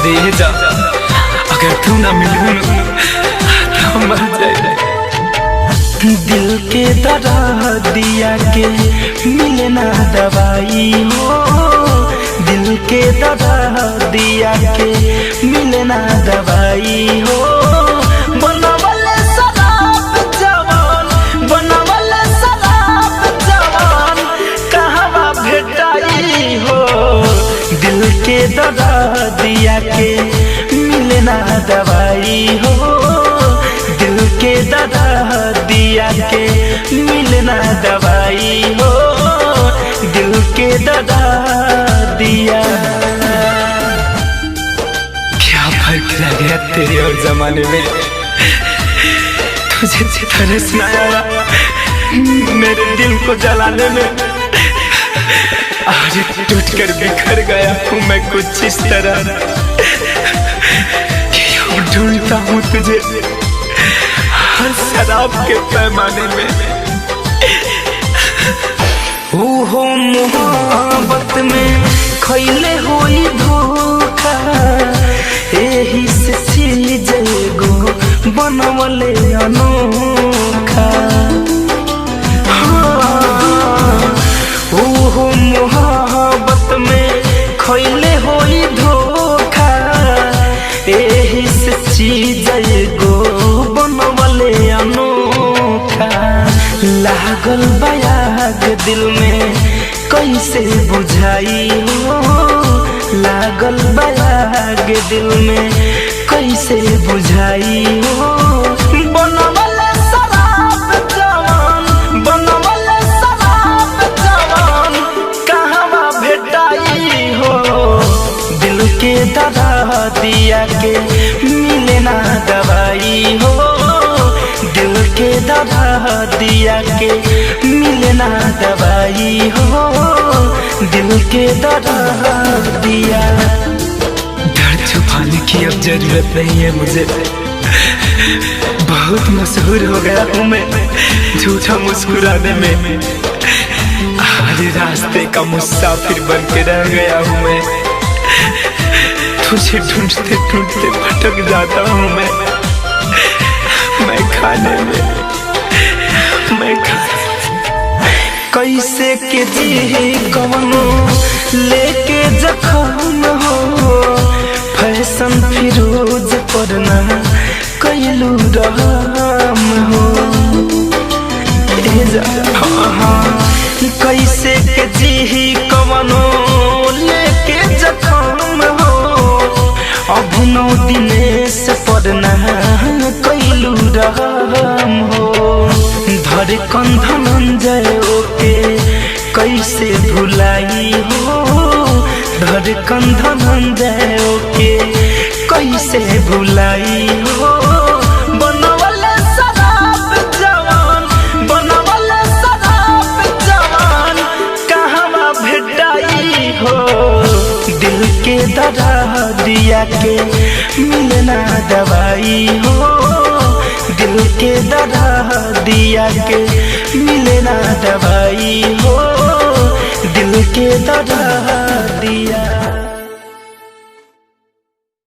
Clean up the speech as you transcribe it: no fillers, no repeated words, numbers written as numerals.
दे जा, अगर तू ना मिलू तो मर जाए। दिल के दर्द दिया के मिले ना दवाई हो, दिल के दर्द दिया के मिले ना दवाई हो। बनवले शराब जवान, बनवले शराब जवान कहवा भेटाई हो। दिल के दर्द दिया के मिले ना दवाई हो, दिल के दर्द दिया के मिले ना दवाई हो, दिल के दर्द दिया। क्या फर्क रह गया तेरे और जमाने में, तुझे तरस ना आया मेरे दिल को जलाने में। आज टूट कर बिखर गया हूँ मैं कुछ इस तरह कि यूं ढूंढता हूँ तुझे हर शराब के पैमाने में। ओहो मोहब्बत में खैले होई धोखा, एही से चीज एगो बनवले अनोखा। ओहो मोहब्बत में खैले होई धोखा, एही से चीज एगो बनवले अनोखा। लागल बयाग दिल में कैसे बुझाई हो, लागल बयाग दिल में कैसे बुझाई हो। बनवले शराब जवान, बनवले शराब जवान कहवा भेटाई हो। दिल के दर्द दिया के मिले ना दवाई हो, दिल के दर्द दिया के मिले ना दवाई हो, दिल के दर्द दिया। डर छुपाने की अब जरूरत नहीं है मुझे, बहुत मशहूर हो गया हूँ मैं झूठा मुस्कुराने में। हर रास्ते का मुसाफिर बन के रह गया हूँ मैं, तुझे ढूंढते ढूंढते भटक जाता हूँ मैं खाने में, मैं कैसे के जी कवनो लेके जखम हो। फैशन फिरोज पढ़ना कैलू रहम हो। कैसे के जी कवनो लेके जखम हो। अभिनव दिनेश पढ़ना कैलू रहम हो। धड़कन धनंजय ओके कैसे भुलाई हो, धड़कन धनंजय ओके कैसे भुलाई हो। बनवले शराब जवान, बनवले शराब जवान कहवा भेटाई हो। दिल के दर्द दिया के मिले ना दवाई हो, दिल के दर्द दिया के मिले ना दवाई हो, दिल के दर्द